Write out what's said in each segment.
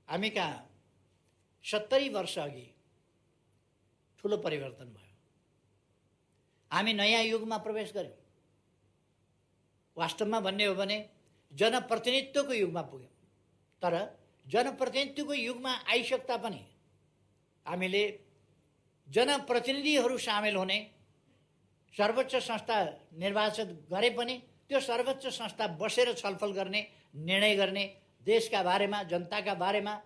हामी कहाँ 70 वर्ष अघि ठुलो परिवर्तन भयो। हामी नयाँ युगमा प्रवेश गर्यौँ। वास्तवमा भन्ने हो भने जनप्रतिनिधित्वको युगमा पुग्यौँ। तर जनप्रतिनिधित्वको युगमा आइसक्दा पनि हामीले जनप्रतिनिधिहरू सामेल हुने सर्वोच्च संस्था निर्वाचित गरे पनि त्यो सर्वोच्च संस्था बसेर छलफल गर्ने, निर्णय गर्ने, देशका बारेमा, जनताका बारेमा,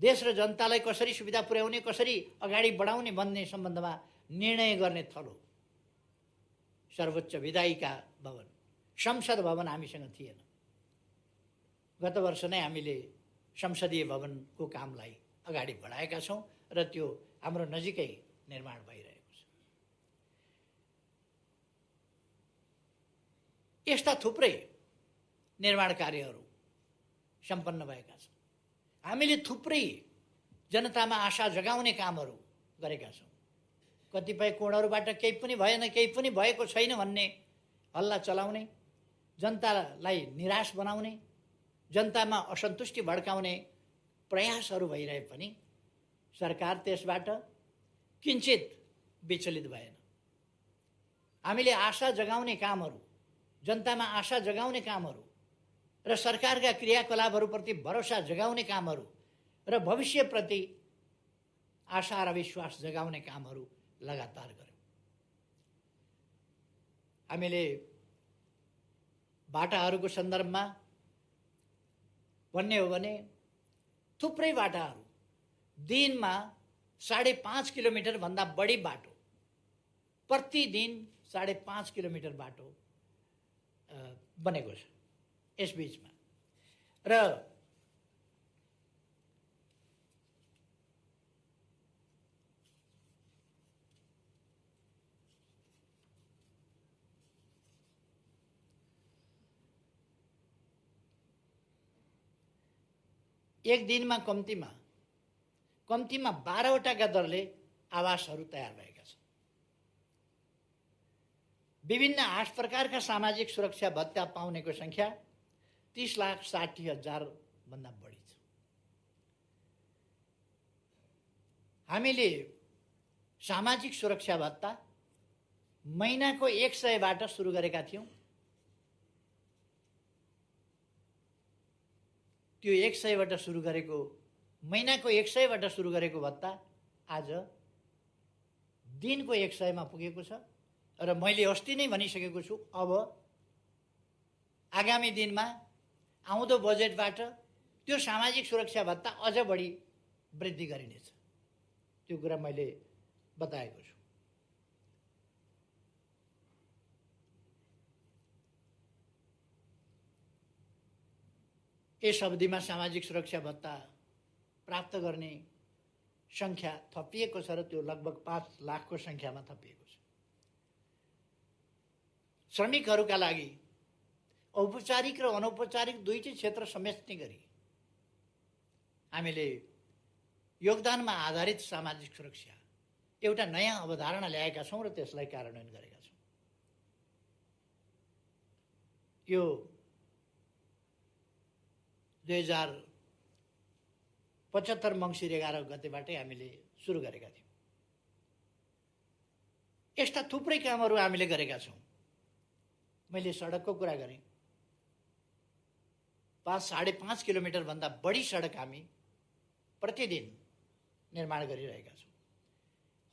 देश र जनतालाई कसरी सुविधा पुर्याउने, कसरी अगाडि बढाउने भन्ने सम्बन्धमा निर्णय गर्ने थलो सर्वोच्च विधायिका भवन, संसद भवन हामीसँग थिएन। गत वर्ष नै हामीले संसदीय भवनको कामलाई अगाडि बढाएका छौँ र त्यो हाम्रो नजिकै निर्माण भइरहेको छ। यस्ता थुप्रै निर्माण कार्यहरू सम्पन्न भएका छन्। हामीले थुप्रै जनतामा आशा जगाउने कामहरू गरेका छौँ। कतिपय कोणहरूबाट केही पनि भएन, केही पनि भएको छैन भन्ने हल्ला चलाउने, जनतालाई निराश बनाउने, जनतामा असन्तुष्टि भड्काउने प्रयासहरू भइरहे पनि सरकार त्यसबाट किञ्चित विचलित भएन। हामीले आशा जगाउने कामहरू, जनतामा आशा जगाउने कामहरू र सरकारका क्रियाकलापहरूप्रति भरोसा जगाउने कामहरू र भविष्यप्रति आशा र विश्वास जगाउने कामहरू लगातार गर्यौँ। हामीले बाटाहरूको सन्दर्भमा भन्ने हो भने थुप्रै बाटाहरू, दिनमा 5.5 किलोमिटरभन्दा बढी बाटो, प्रतिदिन 5.5 किलोमिटर बाटो बनेको छ यस बीचमा। र एक दिनमा कम्तीमा 12वटाका दरले आवासहरू तयार भएका छन्। विभिन्न 8 प्रकारका सामाजिक सुरक्षा भत्ता पाउनेको संख्या 30,60,000 भन्दा बढी छ। हामीले सामाजिक सुरक्षा भत्ता महिनाको 100बाट सुरु गरेका थियौँ। त्यो 100बाट सुरु गरेको, महिनाको 100बाट सुरु गरेको भत्ता आज दिनको 100मा पुगेको छ। र मैले अस्ति नै भनिसकेको छु, अब आगामी दिनमा आउँदो बजेटबाट त्यो सामाजिक सुरक्षा भत्ता अझ बढी वृद्धि गरिनेछ। त्यो कुरा मैले बताएको छु। यस अवधिमा सामाजिक सुरक्षा भत्ता प्राप्त गर्ने संख्या थपिएको छ र त्यो लगभग 5 लाखको संख्यामा थपिएको छ। श्रमिकहरूका लागि औपचारिक र अनौपचारिक दुईटै क्षेत्र समेट्ने गरी हामीले योगदानमा आधारित सामाजिक सुरक्षा एउटा नयाँ अवधारणा ल्याएका छौँ र त्यसलाई कार्यान्वयन गरेका छौँ। यो 2075 मङ्सिर 11 गतेबाटै हामीले सुरु गरेका थियौँ। यस्ता थुप्रै कामहरू हामीले गरेका छौँ। मैले सडकको कुरा गरेँ। 5.5 किलोमिटरभन्दा बढी सडक हामी प्रतिदिन निर्माण गरिरहेका छौँ।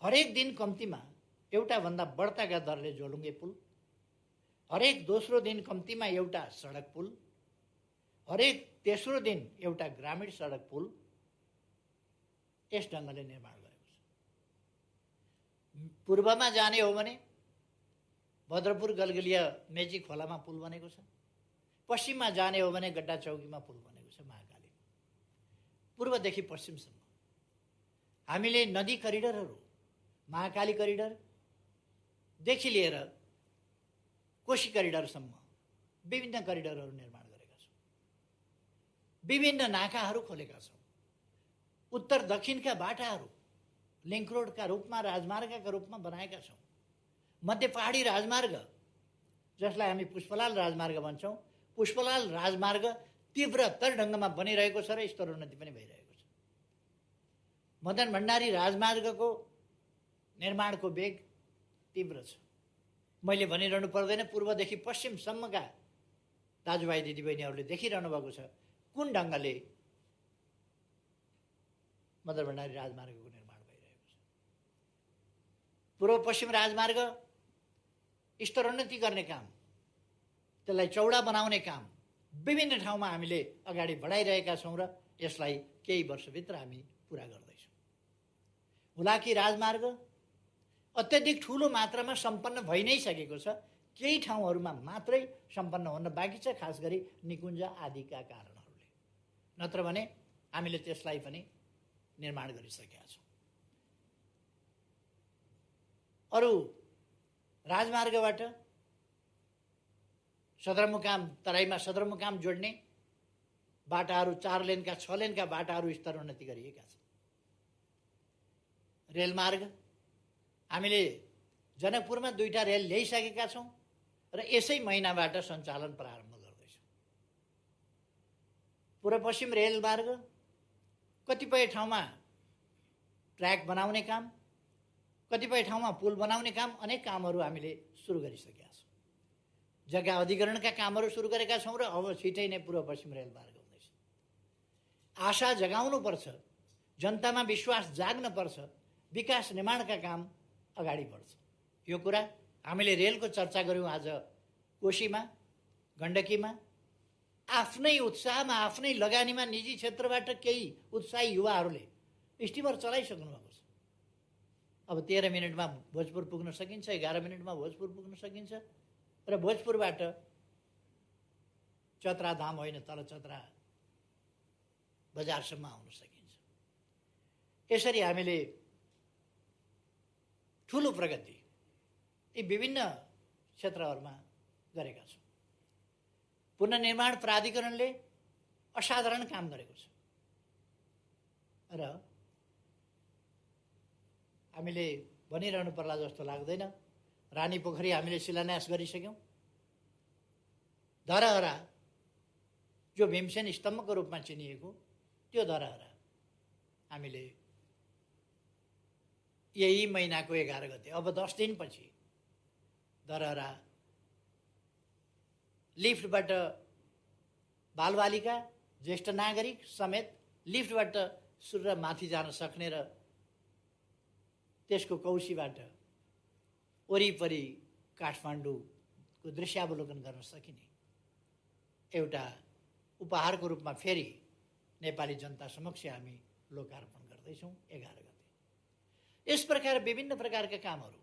हरेक दिन कम्तीमा एउटा भन्दा बढ्ताका दरले झोलुङ्गे पुल, हरेक दोस्रो दिन कम्तीमा एउटा सडक पुल, हरेक तेस्रो दिन एउटा ग्रामीण सडक पुल यस ढङ्गले निर्माण गरेको छ। पूर्वमा जाने हो भने भद्रपुर गलगलिया मेची खोलामा पुल बनेको छ। पश्चिममा जाने हो भने गड्डा चौकीमा पुल बनेको छ महाकाली। पूर्वदेखि पश्चिमसम्म हामीले नदी करिडरहरू, महाकाली करिडरदेखि लिएर कोशी करिडरसम्म विभिन्न करिडरहरू निर्माण गरेका छौँ। विभिन्न नाकाहरू खोलेका छौँ। उत्तर दक्षिणका बाटाहरू लिङ्क रोडका रूपमा, राजमार्गका रूपमा बनाएका छौँ। मध्य पहाडी राजमार्ग, जसलाई हामी पुष्पलाल राजमार्ग भन्छौँ, पुष्पलाल राजमार्ग तीव्रतर ढङ्गमा बनिरहेको छ र स्तरोन्नति पनि भइरहेको छ। मदन भण्डारी राजमार्गको निर्माणको वेग तीव्र छ। मैले भनिरहनु पर्दैन, पूर्वदेखि पश्चिमसम्मका दाजुभाइ दिदीबहिनीहरूले देखिरहनु भएको छ कुन ढङ्गले मदन भण्डारी राजमार्गको निर्माण भइरहेको छ। पूर्व पश्चिम राजमार्ग स्तरोन्नति गर्ने काम, त्यसलाई चौडा बनाउने काम विभिन्न ठाउँमा हामीले अगाडि बढाइरहेका छौँ र यसलाई केही वर्षभित्र हामी पुरा गर्दैछौँ। हुलाकी राजमार्ग अत्यधिक ठुलो मात्रामा सम्पन्न भइ नै सकेको छ, केही ठाउँहरूमा मात्रै सम्पन्न हुन बाँकी छ, खास गरी निकुञ्ज आदिका कारणहरूले। नत्र भने हामीले त्यसलाई पनि निर्माण गरिसकेका छौँ। अरू राजमार्गबाट सदरमुकाम, तराईमा सदरमुकाम जोड्ने बाटाहरू 4 लेनका 6 लेनका बाटाहरू स्तरोन्नति गरिएका छन्। रेलमार्ग हामीले जनकपुरमा 2टा रेल ल्याइसकेका छौँ र यसै महिनाबाट सञ्चालन प्रारम्भ गर्दैछौँ। पूर्व पश्चिम रेलमार्ग कतिपय ठाउँमा ट्र्याक बनाउने काम, कतिपय ठाउँमा पुल बनाउने काम, अनेक कामहरू हामीले सुरु गरिसकेका छौँ। जग्गा अधिग्रहणका कामहरू सुरु गरेका छौँ र अब छिटै नै पूर्व पश्चिम रेलमार्ग हुँदैछ। आशा जगाउनुपर्छ, जनतामा विश्वास जाग्नुपर्छ, विकास निर्माणका काम अगाडि बढ्छ। यो कुरा हामीले रेलको चर्चा गऱ्यौँ आज कोशीमा, गण्डकीमा। आफ्नै उत्साहमा, आफ्नै लगानीमा निजी क्षेत्रबाट केही उत्साही युवाहरूले स्टिमर चलाइसक्नु भएको छ। अब 13 मिनटमा भोजपुर पुग्न सकिन्छ, 11 मिनटमा भोजपुर पुग्न सकिन्छ र भोजपुरबाट चतरा धाम होइन, तल चतरा बजारसम्म आउन सकिन्छ। यसरी हामीले ठुलो प्रगति यी विभिन्न क्षेत्रहरूमा गरेका छौँ। पुनर्निर्माण प्राधिकरणले असाधारण काम गरेको छ र हामीले भनिरहनु पर्ला जस्तो लाग्दैन। रानी पोखरी हामीले शिलान्यास गरिसक्यौँ। धरहरा जो भीमसेन स्तम्भको रूपमा चिनिएको त्यो धरहरा हामीले यही महिनाको 11 गते, अब 10 दिनपछि धरहरा लिफ्टबाट बालबालिका, ज्येष्ठ नागरिक समेत लिफ्टबाट सुर माथि जान सक्ने र त्यसको कौशीबाट वरिपरि काठमाडौँको दृश्यावलोकन गर्न सकिने एउटा उपहारको रूपमा फेरि नेपाली जनता समक्ष हामी लोकार्पण गर्दैछौँ 11 गते। यस प्रकार विभिन्न प्रकारका कामहरू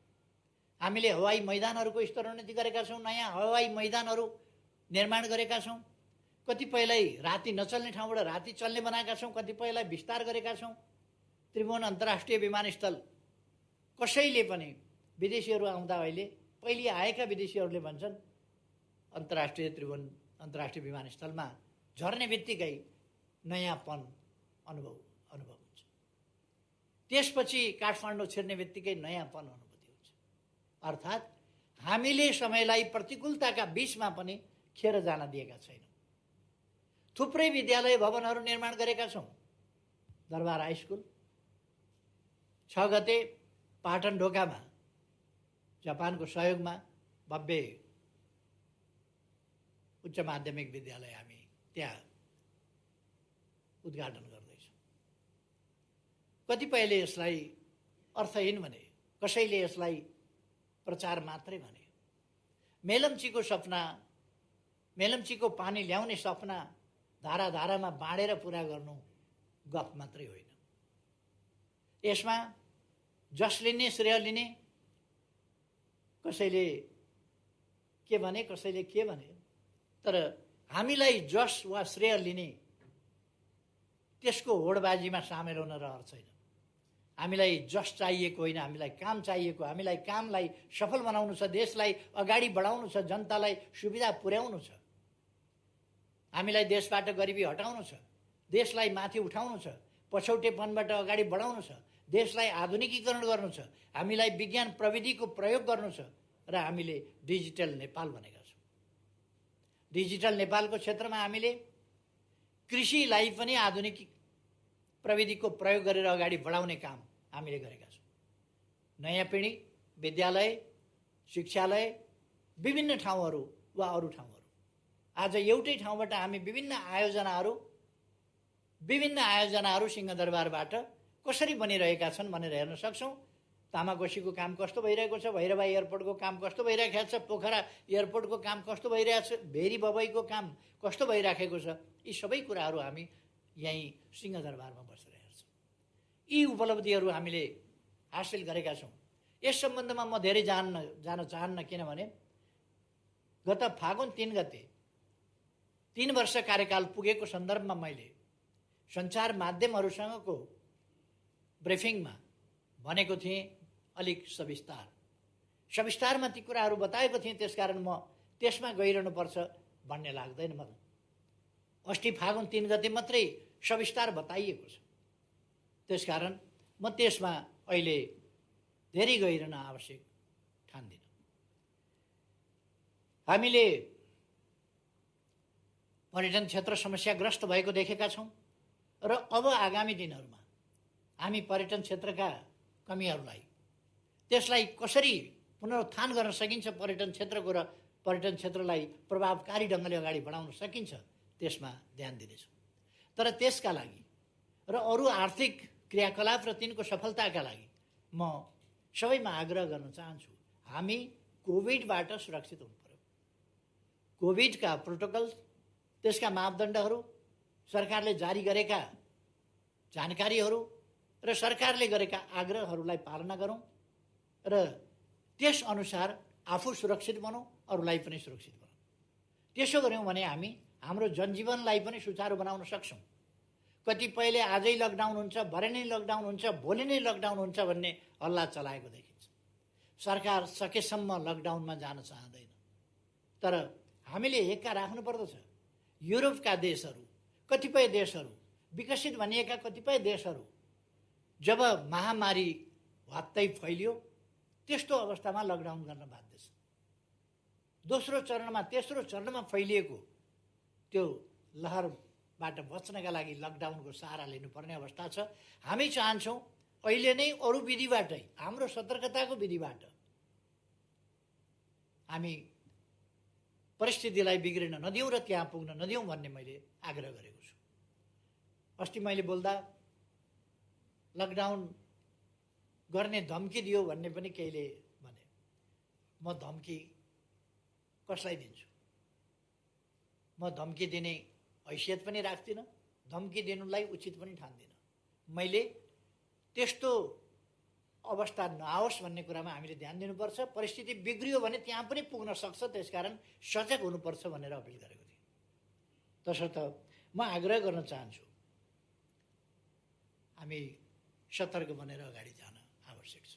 हामीले हवाई मैदानहरूको स्तरोन्नति गरेका छौँ। नयाँ हवाई मैदानहरू निर्माण गरेका छौँ। कतिपयलाई राति नचल्ने ठाउँबाट राति चल्ने बनाएका छौँ, कतिपयलाई विस्तार गरेका छौँ। त्रिभुवन अन्तर्राष्ट्रिय विमानस्थल कसैले पनि विदेशीहरू आउँदा अहिले पहिले आएका विदेशीहरूले भन्छन् अन्तर्राष्ट्रिय त्रिभुवन अन्तर्राष्ट्रिय विमानस्थलमा झर्ने बित्तिकै नयाँपन अनुभव हुन्छ। त्यसपछि काठमाडौँ छिर्ने बित्तिकै नयाँपन अनुभूति हुन्छ। अर्थात् हामीले समयलाई प्रतिकूलताका बीचमा पनि खेर जान दिएका छैनौँ। थुप्रै विद्यालय भवनहरू निर्माण गरेका छौँ। दरबार हाई स्कुल 6 गते पाटन ढोकामा जापानको सहयोगमा भव्य उच्च माध्यमिक विद्यालय हामी त्यहाँ उद्घाटन गर्दैछौँ। कतिपयले यसलाई अर्थहीन भने, कसैले यसलाई प्रचार मात्रै भने। मेलम्चीको सपना, मेलम्चीको पानी ल्याउने सपना धारा धारामा बाँडेर पुरा गर्नु गफ मात्रै होइन। यसमा जस लिने, श्रेय लिने, कसैले के भने, कसैले के भने, तर हामीलाई जस वा श्रेय लिने त्यसको होडबाजीमा सामेल हुन रहर छैन। हामीलाई जस चाहिएको होइन, हामीलाई काम चाहिएको। हामीलाई कामलाई सफल बनाउनु छ, देशलाई अगाडि बढाउनु छ, जनतालाई सुविधा पुर्याउनु छ। हामीलाई देशबाट गरिबी हटाउनु छ, देशलाई माथि उठाउनु छ, पछौटेपनबाट अगाडि बढाउनु छ, देशलाई आधुनिकीकरण गर्नु छ, हामीलाई विज्ञान प्रविधिको प्रयोग गर्नु छ र हामीले डिजिटल नेपाल भनेका छौँ। डिजिटल नेपालको क्षेत्रमा हामीले कृषिलाई पनि आधुनिक प्रविधिको प्रयोग गरेर अगाडि बढाउने काम हामीले गरेका छौँ। नयाँ पिँढी, विद्यालय, शिक्षालय, विभिन्न ठाउँहरू वा अरू ठाउँहरू, आज एउटै ठाउँबाट हामी विभिन्न आयोजनाहरू सिंहदरबारबाट कसरी बनिरहेका छन् भनेर हेर्न सक्छौँ। तामाकोसीको काम कस्तो भइरहेको छ, भैरवा एयरपोर्टको काम कस्तो भइरहेको छ, पोखरा एयरपोर्टको काम कस्तो भइरहेको छ, भेरी बबईको काम कस्तो भइराखेको छ, यी सबै कुराहरू हामी यहीँ सिंहदरबारमा बसेर हेर्छौँ। यी उपलब्धिहरू हामीले हासिल गरेका छौँ। यस सम्बन्धमा म धेरै जान चाहन्न, किनभने गत फागुन 3 गते 3 वर्ष कार्यकाल पुगेको सन्दर्भमा मैले सञ्चार माध्यमहरूसँगको ब्रिफिङमा भनेको थिएँ, अलिक सविस्तारमा ती कुराहरू बताएको थिएँ। त्यसकारण म त्यसमा गइरहनुपर्छ भन्ने लाग्दैन मलाई। अस्ति फागुन 3 गते मात्रै सविस्तार बताइएको छ, त्यसकारण म त्यसमा अहिले धेरै गइरहन आवश्यक ठान्दिनँ। हामीले पर्यटन क्षेत्र समस्याग्रस्त भएको देखेका छौँ र अब आगामी दिनहरूमा हामी पर्यटन क्षेत्रका कमीहरूलाई, त्यसलाई कसरी पुनरुत्थान गर्न सकिन्छ, पर्यटन क्षेत्रको र पर्यटन क्षेत्रलाई प्रभावकारी ढङ्गले अगाडि बढाउन सकिन्छ, त्यसमा ध्यान दिनेछौँ। तर त्यसका लागि र अरू आर्थिक क्रियाकलाप र तिनको सफलताका लागि म सबैमा आग्रह गर्न चाहन्छु, हामी कोभिडबाट सुरक्षित हुनु पर्यो। कोभिडका प्रोटोकल, त्यसका मापदण्डहरू, सरकारले जारी गरेका जानकारीहरू र सरकारले गरेका आग्रहहरूलाई पालना गरौँ र त्यसअनुसार आफू सुरक्षित बनौँ, अरूलाई पनि सुरक्षित बनाऊँ। त्यसो गऱ्यौँ भने हामी हाम्रो जनजीवनलाई पनि सुचारू बनाउन सक्छौँ। कतिपयले आजै लकडाउन हुन्छ, भरे नै लकडाउन हुन्छ, भोलि नै लकडाउन हुन्छ भन्ने हल्ला चलाएको देखिन्छ। सरकार सकेसम्म लकडाउनमा जान चाहँदैन, तर हामीले एक्का राख्नुपर्दछ। युरोपका देशहरू, कतिपय देशहरू, विकसित भनिएका कतिपय देशहरू जब महामारी भत्तै फैलियो, त्यस्तो अवस्थामा लकडाउन गर्न बाध्य छ। दोस्रो चरणमा, तेस्रो चरणमा फैलिएको त्यो लहरबाट बच्नका लागि लकडाउनको सहारा लिनुपर्ने अवस्था छ। हामी चाहन्छौँ अहिले नै अरू विधिबाटै, हाम्रो सतर्कताको विधिबाट हामी परिस्थितिलाई बिग्रिन नदिउँ र त्यहाँ पुग्न नदिउँ भन्ने मैले आग्रह गरेको छु। अस्ति मैले बोल्दा लकडाउन गर्ने धम्की दियो भन्ने पनि केहीले भने। म धम्की कसलाई दिन्छु? म धम्की दिने हैसियत पनि राख्दिनँ, धम्की दिनुलाई उचित पनि ठान्दिनँ। मैले त्यस्तो अवस्था नआओस् भन्ने कुरामा हामीले ध्यान दिनुपर्छ। परिस्थिति बिग्रियो भने त्यहाँ पनि पुग्न सक्छ, त्यसकारण सजग हुनुपर्छ भनेर अपिल गरेको थिएँ। तसर्थ म आग्रह गर्न चाहन्छु, हामी सतर्क बनेर अगाडि जान आवश्यक छ।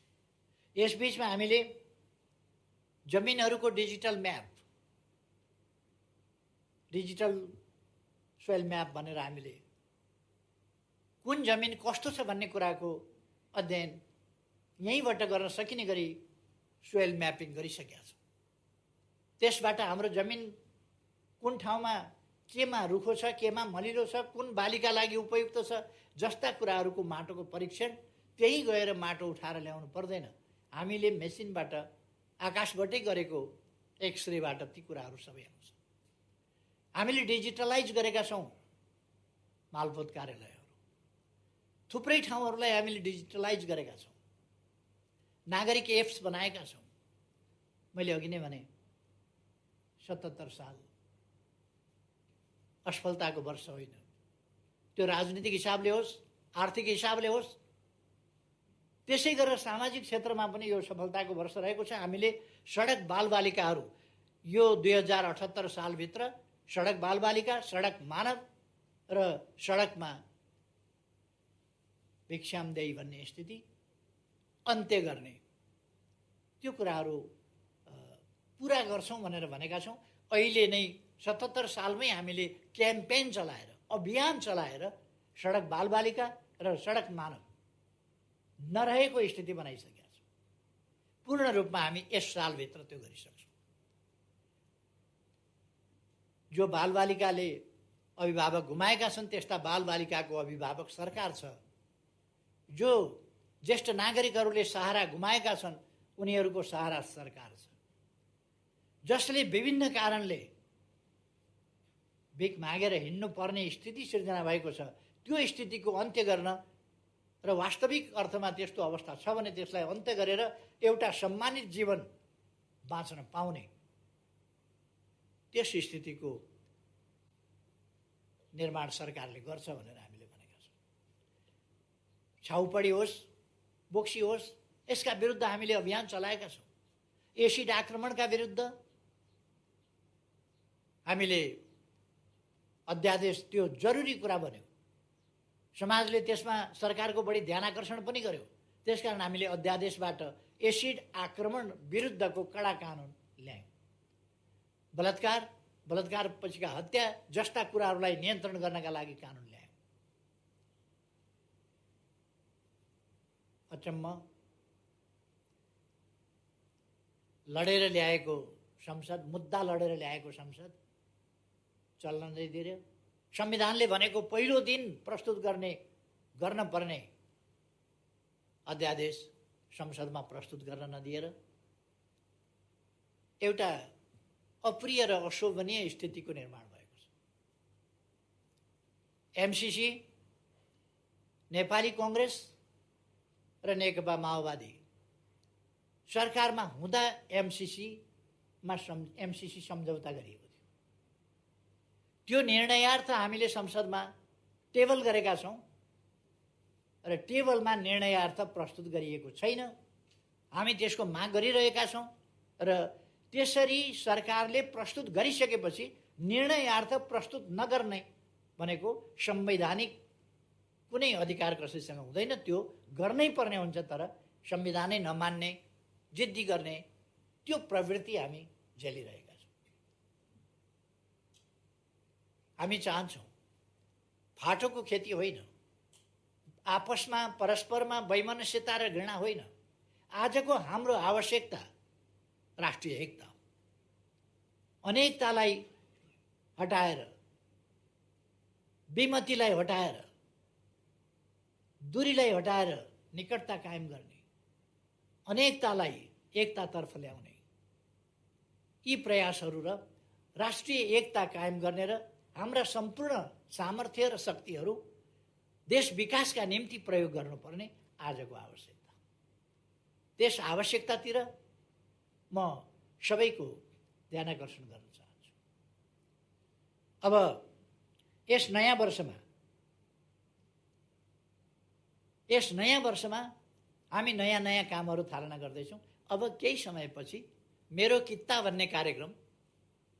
यसबीचमा हामीले जमिनहरूको डिजिटल सोइल म्याप भनेर हामीले कुन जमिन कस्तो छ भन्ने कुराको अध्ययन यहीँबाट गर्न सकिने गरी सोइल म्यापिङ गरिसकेका छौँ। त्यसबाट हाम्रो जमिन कुन ठाउँमा केमा रुखो छ, केमा मलिलो छ, कुन बालीका लागि उपयुक्त छ जस्ता कुराहरूको माटोको परीक्षण, त्यही गएर माटो उठाएर ल्याउनु पर्दैन। हामीले मेसिनबाट, आकाशबाटै गरेको एक्सरेबाट ती कुराहरू सबै आउँछ। हामीले डिजिटलाइज गरेका छौँ मालपोत कार्यालयहरू, थुप्रै ठाउँहरूलाई हामीले डिजिटलाइज गरेका छौँ। नागरिक एप्स बनाएका छौँ। मैले अघि नै भने 77 साल असफलताको वर्ष होइन, त्यो राजनीतिक हिसाबले होस्, आर्थिक हिसाबले होस्, त्यसै गरेर सामाजिक क्षेत्रमा पनि यो सफलताको वर्ष रहेको छ। हामीले सडक बालबालिकाहरू यो 2078 सालभित्र सडक बालबालिका, सडक मानव र सडकमा भिक्षामदेही भन्ने स्थिति अन्त्य गर्ने त्यो कुराहरू पुरा गर्छौँ भनेर भनेका छौँ। अहिले नै 77 सालमै हामीले क्याम्पेन चलाएर, अभियान चलाएर सडक बालबालिका र सडक मानव नरहेको स्थिति बनाइसकेका छौँ। पूर्ण रूपमा हामी यस सालभित्र त्यो गरिसक्छौँ। जो बालबालिकाले अभिभावक गुमाएका छन् त्यस्ता बालबालिकाको अभिभावक सरकार छ। जो ज्येष्ठ नागरिकहरूले सहारा गुमाएका छन् उनीहरूको सहारा सरकार छ। जसले विभिन्न कारणले भिख मागेर हिँड्नुपर्ने स्थिति सिर्जना भएको छ, त्यो स्थितिको अन्त्य गर्न र वास्तविक अर्थमा त्यस्तो अवस्था छ भने त्यसलाई अन्त्य गरेर एउटा सम्मानित जीवन बाँच्न पाउने त्यस स्थितिको निर्माण सरकारले गर्छ भनेर हामीले भनेका छौँ। छाउपडी होस्, बोक्सी होस्, यसका विरुद्ध हामीले अभियान चलाएका छौँ। एसिड आक्रमणका विरुद्ध हामीले अध्यादेश, त्यो जरुरी कुरा बन्यो, समाजले त्यसमा सरकारको बढी ध्यानाकर्षण पनि गर्यो। त्यसकारण हामीले अध्यादेशबाट एसिड आक्रमण विरुद्धको कडा कानुन ल्यायौँ। बलात्कार पछिका हत्या जस्ता कुराहरूलाई नियन्त्रण गर्नका लागि कानुन ल्यायौँ। अचम्म, लडेर ल्याएको संसद, मुद्दा लडेर ल्याएको संसद चल्न नदिएर, संविधानले भनेको पहिलो दिन प्रस्तुत गर्न पर्ने अध्यादेश संसदमा प्रस्तुत गर्न नदिएर एउटा अप्रिय र अशोभनीय स्थितिको निर्माण भएको छ। एमसीसी, नेपाली कांग्रेस र नेकपा माओवादी सरकारमा हुँदा एमसीसी सम्झौता गरिएको थियो। त्यो निर्णयार्थ हामीले संसदमा टेबल गरेका छौँ र टेबलमा निर्णयार्थ प्रस्तुत गरिएको छैन। हामी त्यसको माग गरिरहेका छौँ र त्यसरी सरकारले प्रस्तुत गरिसकेपछि निर्णयार्थ प्रस्तुत नगर्ने भनेको संवैधानिक कुनै अधिकार कसैसँग हुँदैन, त्यो गर्नै पर्ने हुन्छ। तर संविधानै नमान्ने, जिद्दी गर्ने त्यो प्रवृत्ति हामी झेलिरहेका छौँ। हामी चाहन्छौँ फाटोको खेती होइन, आपसमा परस्परमा वैमनस्यता र घृणा होइन। आजको हाम्रो आवश्यकता राष्ट्रिय एकता हो। अनेकतालाई हटाएर, विमतिलाई हटाएर, दूरीलाई हटाएर निकटता कायम गर्ने, अनेकतालाई एकतातर्फ ल्याउने यी प्रयासहरू र राष्ट्रिय एकता कायम गर्ने र हाम्रा सम्पूर्ण सामर्थ्य र शक्तिहरू देश विकासका निम्ति प्रयोग गर्नुपर्ने आजको आवश्यकता। त्यस आवश्यकतातिर म सबैको ध्यानाकर्षण गर्न चाहन्छु। अब यस नयाँ वर्षमा हामी नयाँ कामहरू थालना गर्दैछौँ। अब केही समयपछि मेरो कित्ता भन्ने कार्यक्रम,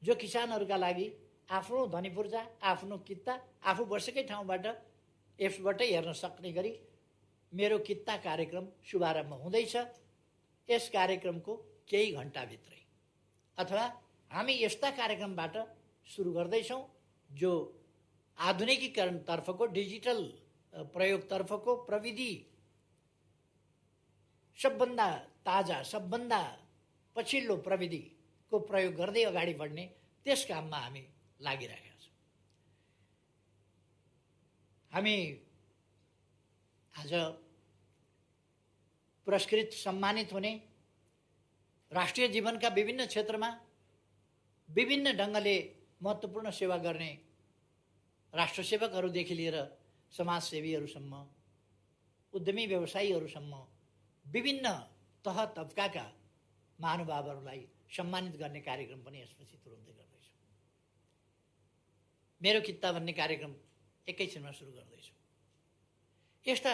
जो किसानहरूका लागि आफ्नो धनीपूर्जा, आफ्नो कित्ता आफू बसेकै ठाउँबाट एप्सबाटै हेर्न सक्ने गरी मेरो कित्ता कार्यक्रम शुभारम्भ हुँदैछ। यस कार्यक्रमको केही घन्टाभित्रै अथवा हामी यस्ता कार्यक्रमबाट सुरु गर्दैछौँ जो आधुनिकीकरणतर्फको, डिजिटल प्रयोगतर्फको, प्रविधि सबभन्दा ताजा, सबभन्दा पछिल्लो प्रविधिको प्रयोग गर्दै अगाडि बढ्ने त्यस काममा हामी लागिरहेका छौँ। हामी आज पुरस्कृत, सम्मानित हुने, राष्ट्रिय जीवनका विभिन्न क्षेत्रमा विभिन्न ढङ्गले महत्त्वपूर्ण सेवा गर्ने राष्ट्रसेवकहरूदेखि लिएर समाजसेवीहरूसम्म, उद्यमी व्यवसायीहरूसम्म विभिन्न तह तबकाका महानुभावहरूलाई सम्मानित गर्ने कार्यक्रम पनि यसपछि तुरुन्तै गर्दैछौँ। मेरो कित्ता भन्ने कार्यक्रम एकैछिनमा सुरु गर्दैछौँ। यस्ता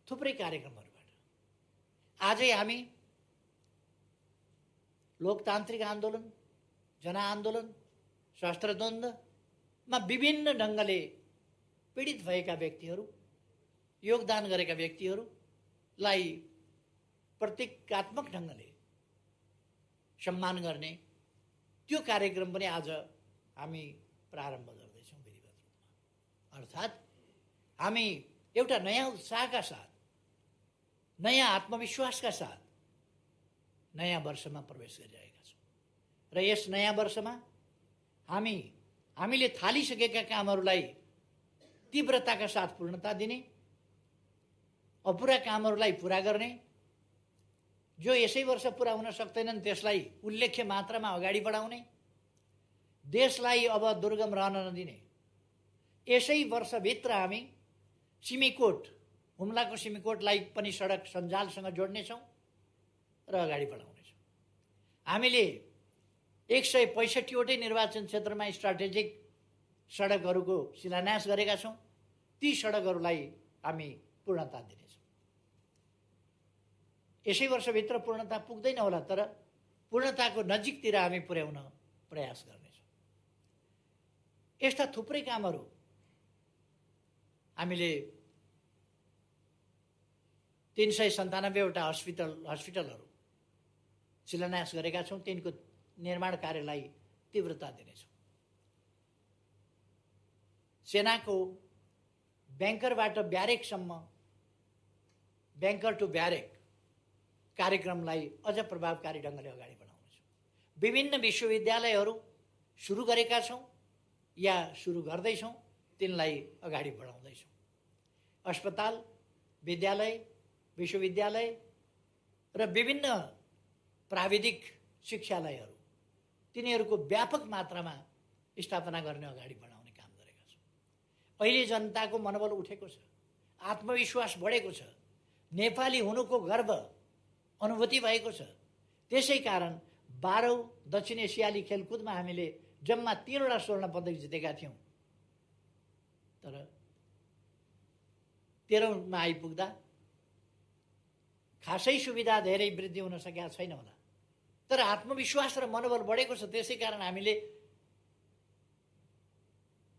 थुप्रै कार्यक्रमहरूबाट आजै हामी लोकतान्त्रिक आन्दोलन, जनआन्दोलन, सशस्त्र द्वन्द्वमा विभिन्न ढङ्गले पीडित भएका व्यक्तिहरू, योगदान गरेका व्यक्तिहरूलाई प्रतीकात्मक ढङ्गले सम्मान गर्ने त्यो कार्यक्रम पनि आज हामी प्रारम्भ गर्दैछौँ विधिवत रूपमा। अर्थात् हामी एउटा नयाँ उत्साहका साथ, नयाँ आत्मविश्वासका साथ नयाँ वर्षमा प्रवेश गरिरहेका छौँ र यस नयाँ वर्षमा हामी हामीले थालिसकेका कामहरूलाई तीव्रताका साथ पूर्णता दिने, अपुरा कामहरूलाई पुरा गर्ने, जो यसै वर्ष पुरा हुन सक्दैनन् त्यसलाई उल्लेख्य मात्रामा अगाडि बढाउने, देशलाई अब दुर्गम रहन नदिने। यसै वर्षभित्र हामी सिमीकोट, हुम्लाको सिमीकोटलाई पनि सडक सञ्जालसँग जोड्नेछौँ र अगाडि बढाउनेछौँ। हामीले 165वटै निर्वाचन क्षेत्रमा स्ट्राटेजिक सडकहरूको शिलान्यास गरेका छौँ। ती सडकहरूलाई हामी पूर्णता दिनेछौँ। यसै वर्षभित्र पूर्णता पुग्दैन होला, तर पूर्णताको नजिकतिर हामी पुर्याउन प्रयास गर्नेछौँ। यस्ता थुप्रै कामहरू हामीले 397वटा हस्पिटलहरू शिलान्यास गरेका छौँ। तिनको निर्माण कार्यलाई तीव्रता दिनेछौँ। सेनाको ब्याङ्करबाट ब्यारेकसम्म, ब्याङ्कर टु ब्यारेक कार्यक्रमलाई अझ प्रभावकारी ढङ्गले अगाडि बढाउनेछौँ। विभिन्न विश्वविद्यालयहरू सुरु गरेका छौँ या सुरु गर्दैछौँ, तिनलाई अगाडि बढाउँदैछौँ। अस्पताल, विद्यालय, विश्वविद्यालय र विभिन्न प्राविधिक शिक्षालयहरू, तिनीहरूको व्यापक मात्रामा स्थापना गर्ने अगाडि बढाउने काम गरेका छौँ। अहिले जनताको मनोबल उठेको छ, आत्मविश्वास बढेको छ, नेपाली हुनुको गर्व अनुभूति भएको छ। त्यसै कारण 12औं दक्षिण एसियाली खेलकुदमा हामीले जम्मा 3वटा स्वर्ण पदक जितेका थियौँ, तर 13औंमा आइपुग्दा खासै सुविधा धेरै वृद्धि हुन सकेका छैन होला, तर आत्मविश्वास र मनोबल बढेको छ। त्यसै कारण हामीले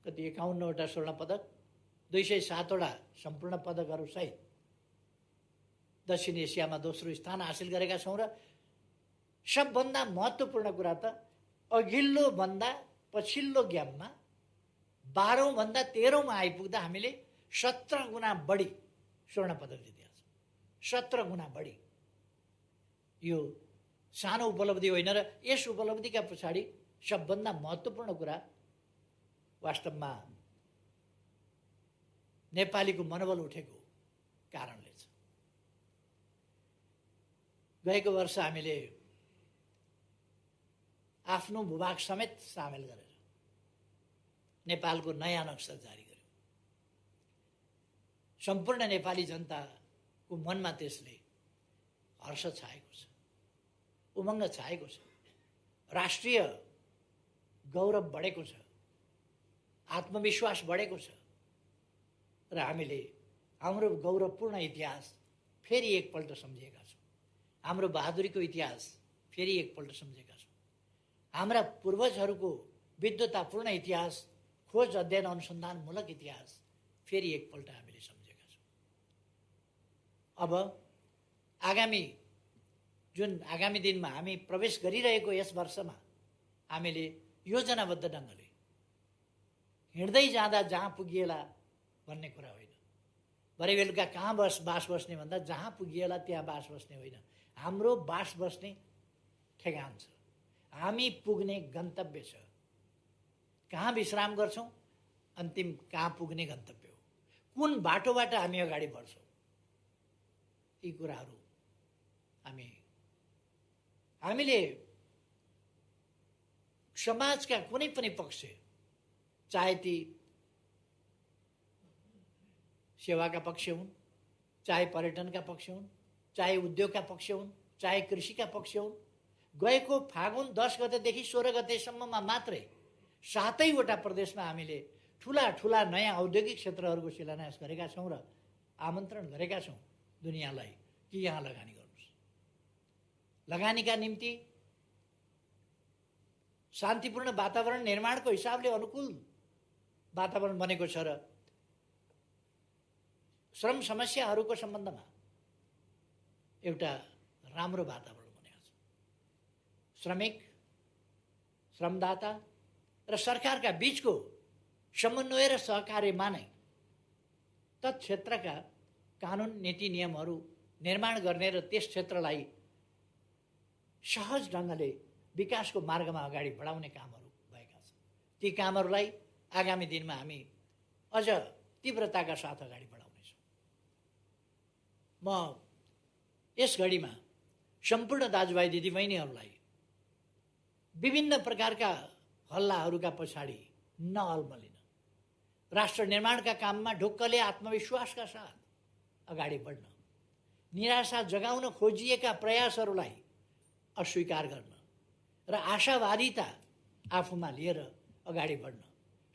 कति 51वटा स्वर्ण पदक, 207वटा सम्पूर्ण पदकहरू सहित दक्षिण एसियामा दोस्रो स्थान हासिल गरेका छौँ। र सबभन्दा महत्त्वपूर्ण कुरा त अघिल्लो भन्दा पछिल्लो गेममा 12औं भन्दा 13औंमा आइपुग्दा हामीले 17 गुणा बढी स्वर्ण पदक जितेका छौँ। 17 गुणा बढी। यो सानो उपलब्धि होइन। र यस उपलब्धिका पछाडि सबभन्दा महत्त्वपूर्ण कुरा वास्तवमा नेपालीको मनोबल उठेको कारणले छ। गएको वर्ष हामीले आफ्नो भूभाग समेत सामेल गरेर नेपालको नयाँ नक्सा जारी गर्यो। सम्पूर्ण नेपाली जनताको मनमा त्यसले हर्ष छाएको छ, उमङ्ग छाएको छ, राष्ट्रिय गौरव बढेको छ, आत्मविश्वास बढेको छ र हामीले हाम्रो गौरवपूर्ण इतिहास फेरि एकपल्ट सम्झेका छौँ। हाम्रो बहादुरीको इतिहास फेरि एकपल्ट सम्झेका छौँ। हाम्रा पूर्वजहरूको विद्वतापूर्ण इतिहास, खोज अध्ययन अनुसन्धानमूलक इतिहास फेरि एकपल्ट हामीले सम्झेका छौँ। अब आगामी दिनमा हामी प्रवेश गरिरहेको यस वर्षमा हामीले योजनाबद्ध ढङ्गले हिँड्दै जाँदा जहाँ पुगिएला भन्ने कुरा होइन, भरे बेलुका कहाँ बास बस्ने भन्दा जहाँ पुगिएला त्यहाँ बास बस्ने होइन। हाम्रो बास बस्ने ठेगान छ, हामी पुग्ने गन्तव्य छ। कहाँ विश्राम गर्छौँ, अन्तिम कहाँ पुग्ने गन्तव्य हो। कुन बाटोबाट हामी अगाडि बढ्छौँ, यी कुराहरू हामीले समाजका कुनै पनि पक्ष, चाहे ती सेवाका पक्ष हुन्, चाहे पर्यटनका पक्ष हुन्, चाहे उद्योगका पक्ष हुन्, चाहे कृषिका पक्ष हुन्, गएको फागुन 10 गतेदेखि 16 गतेसम्ममा मात्रै 7वटा प्रदेशमा हामीले ठुला ठुला नयाँ औद्योगिक क्षेत्रहरूको शिलान्यास गरेका छौँ र आमन्त्रण गरेका छौँ दुनियाँलाई कि यहाँ लगानी गर्नुहोस्। लगानीका निम्ति शान्तिपूर्ण वातावरण निर्माणको हिसाबले अनुकूल वातावरण बनेको छ र श्रम समस्याहरूको सम्बन्धमा एउटा राम्रो वातावरण बनेको छ। श्रमिक, श्रमदाता र सरकारका बीचको समन्वय र सहकार्यमा नै तत्क्षेत्रका कानुन, नीति, नियमहरू निर्माण गर्ने र त्यस क्षेत्रलाई सहज ढङ्गले विकासको मार्गमा अगाडि बढाउने कामहरू भएका छन्। ती कामहरूलाई आगामी दिनमा हामी अझ तीव्रताका साथ अगाडि बढाउनेछौँ। म यस घडीमा सम्पूर्ण दाजुभाइ दिदीबहिनीहरूलाई विभिन्न प्रकारका हल्लाहरूका पछाडि नअल्मलिन, राष्ट्र निर्माणका काममा ढुक्कले आत्मविश्वासका साथ अगाडि बढ्न, निराशा जगाउन खोजिएका प्रयासहरूलाई अस्वीकार गर्न र आशावादिता आफूमा लिएर अगाडि बढ्न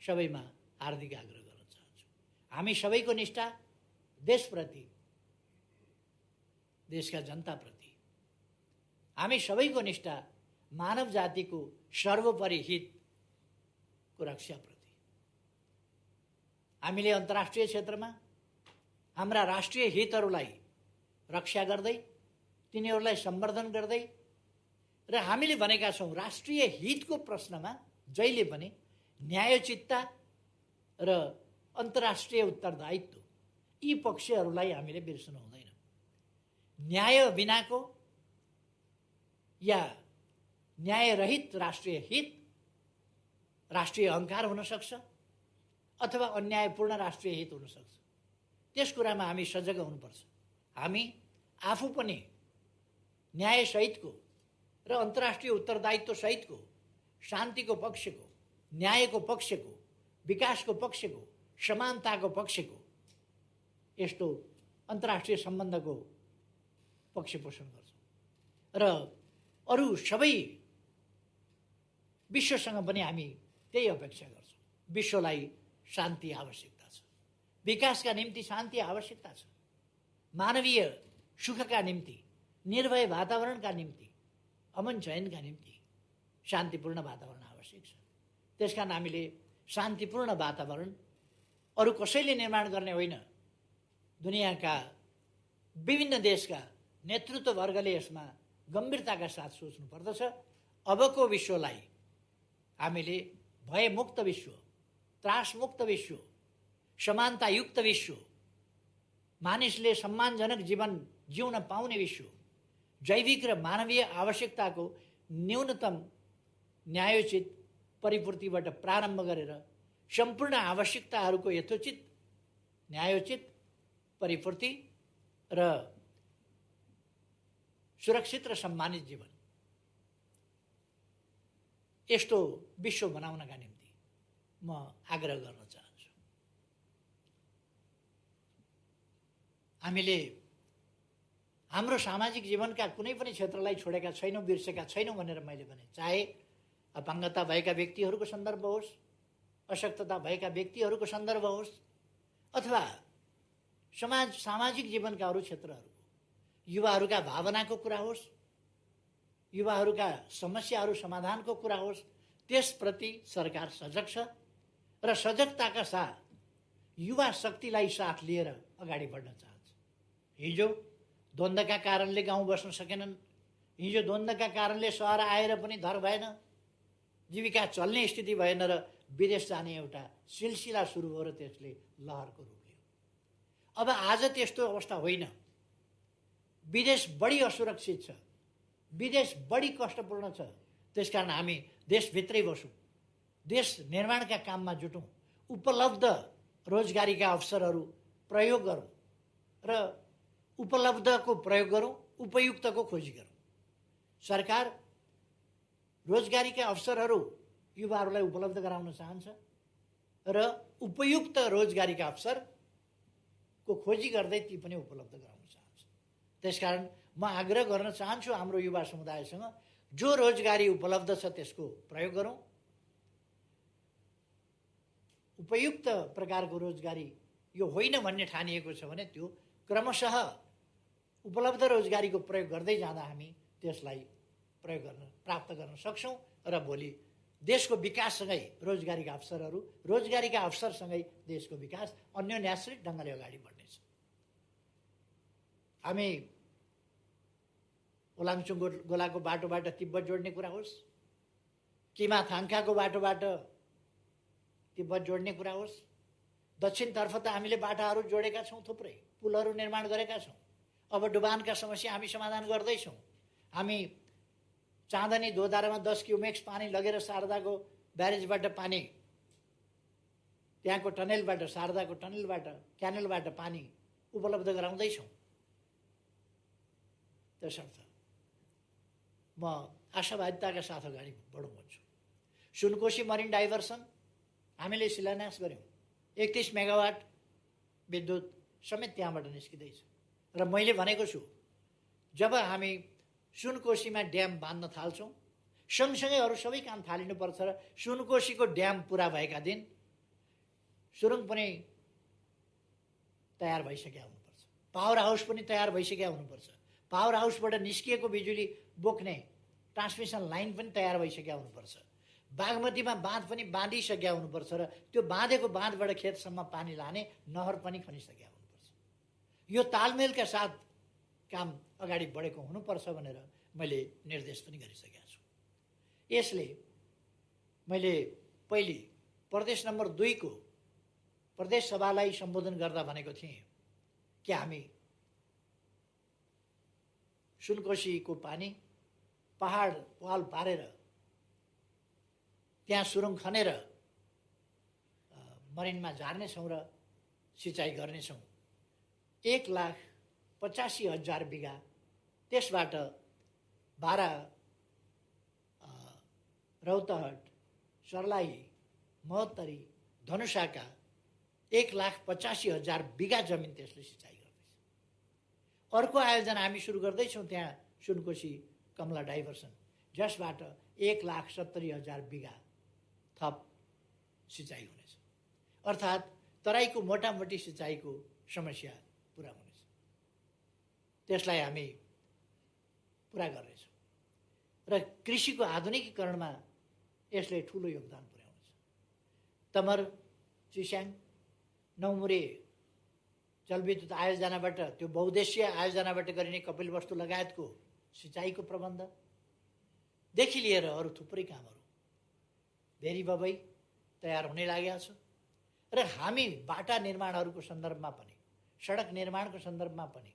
सबैमा हार्दिक आग्रह गर्न चाहन्छु। हामी सबैको निष्ठा देशप्रति, देशका जनताप्रति, हामी सबैको निष्ठा मानव जातिको सर्वोपरि हितको रक्षाप्रति। हामीले अन्तर्राष्ट्रिय क्षेत्रमा हाम्रा राष्ट्रिय हितहरूलाई रक्षा गर्दै, तिनीहरूलाई सम्वर्धन गर्दै र हामीले भनेका छौँ राष्ट्रिय हितको प्रश्नमा जहिले पनि न्यायोचितता र अन्तर्राष्ट्रिय उत्तरदायित्व यी पक्षहरूलाई हामीले बिर्सनु हुँदैन। न्याय बिनाको या न्यायरहित राष्ट्रिय हित राष्ट्रिय अहङ्कार हुन सक्छ अथवा अन्यायपूर्ण राष्ट्रिय हित हुन सक्छ। त्यस कुरामा हामी सजग हुनुपर्छ। हामी आफू पनि न्यायसहितको र अन्तर्राष्ट्रिय उत्तरदायित्व सहितको, शान्तिको पक्षको, न्यायको पक्षको, विकासको पक्षको, समानताको पक्षको यस्तो अन्तर्राष्ट्रिय सम्बन्धको पक्ष पोषण गर्छौँ र अरू सबै विश्वसँग पनि हामी त्यही अपेक्षा गर्छौँ। विश्वलाई शान्ति आवश्यकता छ, विकासका निम्ति शान्ति आवश्यकता छ, मानवीय सुखका निम्ति, निर्भय वातावरणका निम्ति, अमन चयनका निम्ति शान्तिपूर्ण वातावरण आवश्यक छ। त्यसकारण हामीले शान्तिपूर्ण वातावरण अरू कसैले निर्माण गर्ने होइन, दुनियाँका विभिन्न देशका नेतृत्ववर्गले यसमा गम्भीरताका साथ सोच्नु पर्दछ। अबको विश्वलाई हामीले भयमुक्त विश्व, त्रासमुक्त विश्व, समानतायुक्त विश्व, मानिसले सम्मानजनक जीवन जिउन पाउने विश्व, जैविक र मानवीय आवश्यकताको न्यूनतम न्यायोचित परिपूर्तिबाट प्रारम्भ गरेर सम्पूर्ण आवश्यकताहरूको यथोचित न्यायोचित परिपूर्ति र सुरक्षित र सम्मानित जीवन, यस्तो विश्व बनाउनका निम्ति म आग्रह गर्न चाहन्छु। हामीले हाम्रो सामाजिक जीवनका कुनै पनि क्षेत्रलाई छोडेका छैनौँ, बिर्सेका छैनौँ भनेर मैले भने। चाहे अपाङ्गता भएका व्यक्तिहरूको सन्दर्भ होस्, अशक्तता भएका व्यक्तिहरूको सन्दर्भ होस्, अथवा सामाजिक जीवनका अरू क्षेत्रहरू, युवाहरूका भावनाको कुरा होस्, युवाहरूका समस्याहरू समाधानको कुरा होस्, त्यसप्रति सरकार सजग छ र सजगताका साथ युवा शक्तिलाई साथ लिएर अगाडि बढ्न चाहन्छ। हिजो द्वन्द्वका कारणले गाउँ बस्न सकेनन्, हिजो द्वन्द्वका कारणले सहर आएर पनि धर भएन, जीविका चल्ने स्थिति भएन र विदेश जाने एउटा सिलसिला सुरु भयो र त्यसले लहरको रूप लियो। अब आज त्यस्तो अवस्था होइन। विदेश बढी असुरक्षित छ, विदेश बढी कष्टपूर्ण छ। त्यसकारण हामी देशभित्रै बसौँ, देश निर्माणका काममा जुटौँ, उपलब्ध रोजगारीका अवसरहरू प्रयोग गरौँ र उपलब्धको प्रयोग गरौँ, उपयुक्तको खोजी गरौँ। सरकार रोजगारीका अवसरहरू युवाहरूलाई उपलब्ध गराउन चाहन्छ र उपयुक्त रोजगारीका अवसरको खोजी गर्दै ती पनि उपलब्ध गराउन चाहन्छ। त्यसकारण म आग्रह गर्न चाहन्छु हाम्रो युवा समुदायसँग, जो रोजगारी उपलब्ध छ त्यसको प्रयोग गरौँ। उपयुक्त प्रकारको रोजगारी यो होइन भन्ने ठानिएको छ भने त्यो क्रमशः उपलब्ध रोजगारीको प्रयोग गर्दै जाँदा हामी त्यसलाई प्रयोग गर्न प्राप्त गर्न सक्छौँ र भोलि देशको विकाससँगै रोजगारीका अवसरहरू, रोजगारीका अवसरसँगै देशको विकास अन्योन्याश्रित ढङ्गले अगाडि बढ्नेछ। हामी ओलाङचुङ गोलाको बाटोबाट तिब्बत जोड्ने कुरा होस्, किमा थाङ्खाको बाटोबाट तिब्बत जोड्ने कुरा होस्, दक्षिणतर्फ त हामीले बाटाहरू जोडेका छौँ, थुप्रै पुलहरू निर्माण गरेका छौँ। अब डुबानका समस्या हामी समाधान गर्दैछौँ। हामी चाँदनी दोधारामा 10 क्युमेक्स पानी लगेर शारदाको ब्यारेजबाट पानी, त्यहाँको टनेलबाट, शारदाको टनेलबाट, क्यानलबाट पानी उपलब्ध गराउँदैछौँ। त्यसर्थ म आशावादिताका साथ अगाडि बढौँ भन्छु। सुनकोशी मरिन डाइभर्सन हामीले शिलान्यास गऱ्यौँ। 31 मेगावाट विद्युत समेत त्यहाँबाट निस्किँदैछ। र मैले भनेको छु, जब हामी सुनकोशीमा ड्याम बाँध्न थाल्छौँ, सँगसँगै अरू सबै काम थालिनुपर्छ र सुनकोशीको ड्याम पुरा भएका दिन सुरुङ पनि तयार भइसकेका हुनुपर्छ, पावर हाउस पनि तयार भइसकेका हुनुपर्छ, पावर हाउसबाट निस्किएको बिजुली बोक्ने ट्रान्समिसन लाइन पनि तयार भइसकेका हुनुपर्छ, बागमतीमा बाँध पनि बाँधिसकेका हुनुपर्छ र त्यो बाँधेको बाँधबाट खेतसम्म पानी लाने नहर पनि खनिसकेका हुनुपर्छ। यो तालमेलका साथ काम अगाडि बढेको हुनुपर्छ भनेर मैले निर्देश पनि गरिसकेका छु। यसले मैले पहिले प्रदेश नम्बर 2 को प्रदेश सभालाई सम्बोधन गर्दा भनेको थिएँ कि हामी सुनकोशीको पानी पहाड पाल पारेर त्यहाँ सुरुङ खनेर मरिनमा झार्नेछौँ र सिँचाइ गर्नेछौँ। 1,85,000 बिघा, त्यसबाट बारा, रौतहट, सर्लाही, महोत्तरी, धनुषाका 1,85,000 बिघा जमिन त्यसले सिँचाइ गर्दैछ। अर्को आयोजना हामी सुरु गर्दैछौँ त्यहाँ सुनकोशी कमला डाइभर्सन, जसबाट 1,70,000 बिघा थप सिँचाइ हुनेछ। अर्थात् तराईको मोटामोटी सिँचाइको समस्या पुरा हुनेछ। त्यसलाई हामी पुरा गर्नेछौँ र कृषिको आधुनिकीकरणमा यसले ठुलो योगदान पुर्याउनेछ। तमर, चिस्याङ, नौमुरे जलविद्युत आयोजनाबाट, त्यो बहुद्देश्य आयोजनाबाट गरिने कपिलवस्तु लगायतको सिँचाइको प्रबन्धदेखि लिएर अरू थुप्रै कामहरू भेरी बबई तयार हुने लागेको छ र हामी बाटा निर्माणहरूको सन्दर्भमा पनि, सडक निर्माणको सन्दर्भमा पनि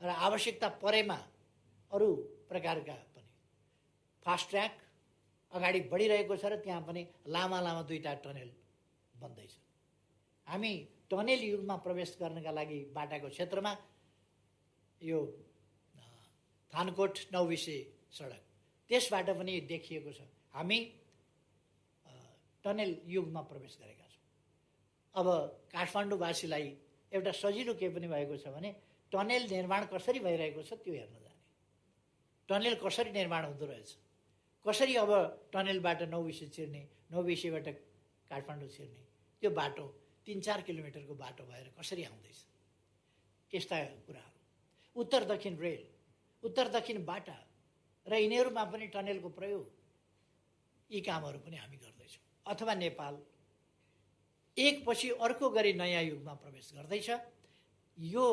र आवश्यकता परेमा अरू प्रकारका पनि फास्ट ट्र्याक अगाडि बढिरहेको छ र त्यहाँ पनि लामा लामा 2टा टनेल बन्दैछ। हामी टनेल युगमा प्रवेश गर्नका लागि बाटाको क्षेत्रमा यो थानकोट नौबिसे सडक, त्यसबाट पनि देखिएको छ हामी टनेल युगमा प्रवेश गरेका छौँ। अब काठमाडौँवासीलाई एउटा सजिलो के पनि भएको छ भने टनेल निर्माण कसरी भइरहेको छ त्यो हेर्न जाने, टनेल कसरी निर्माण हुँदो रहेछ, कसरी अब टनेलबाट नौबिसे छिर्ने, नौबिसेबाट काठमाडौँ छिर्ने, त्यो बाटो 3-4 किलोमिटरको बाटो भएर कसरी आउँदैछ, यस्ता कुराहरू। उत्तर दक्षिण रेल, उत्तर दक्षिण बाटा र यिनीहरूमा पनि टनेलको प्रयोग, यी कामहरू पनि हामी गर्दैछौँ। अथवा नेपाल एकपछि अर्को गरी नयाँ युगमा प्रवेश गर्दैछ। यो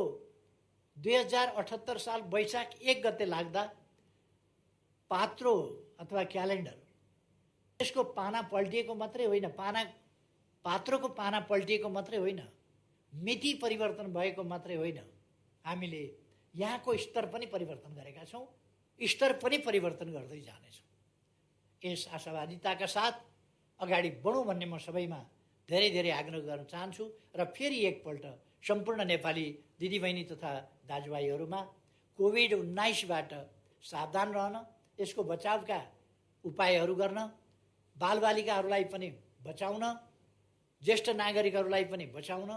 2078 साल वैशाख 1 गते लाग्दा पात्रो अथवा क्यालेन्डर, यसको पाना पल्टिएको मात्रै होइन, पात्रोको पाना पल्टिएको मात्रै होइन, मिति परिवर्तन भएको मात्रै होइन, हामीले यहाँको स्तर पनि परिवर्तन गरेका छौँ, स्तर पनि परिवर्तन गर्दै जानेछौँ। यस आशावादिताका साथ अगाडि बढौँ भन्ने म सबैमा धेरै धेरै आग्रह गर्न चाहन्छु र फेरि एकपल्ट सम्पूर्ण नेपाली दिदीबहिनी तथा दाजुभाइहरूमा कोभिड-19बाट सावधान रहन, यसको बचावका उपायहरू गर्न, बालबालिकाहरूलाई पनि बचाउन, ज्येष्ठ नागरिकहरूलाई पनि बचाउन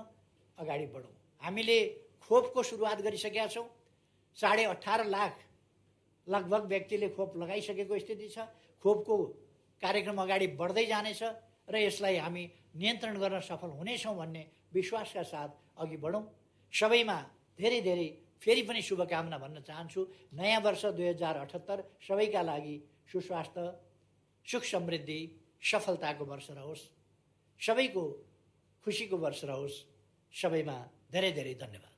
अगाडि बढौँ। हामीले खोपको सुरुवात गरिसकेका छौँ। 18.5 लाख लगभग व्यक्तिले खोप लगाइसकेको स्थिति छ। खोपको कार्यक्रम अगाडि बढ्दै जानेछ र यसलाई हामी नियन्त्रण गर्न सफल हुनेछौँ भन्ने विश्वासका साथ अघि बढौँ। सबैमा धेरै धेरै फेरि पनि शुभकामना भन्न चाहन्छु। नयाँ वर्ष 2078 सबैका लागि सुस्वास्थ्य, सुख समृद्धि, सफलताको वर्ष रहोस्, सबैको खुसीको वर्ष रहोस्। सबैमा धेरै धेरै धन्यवाद।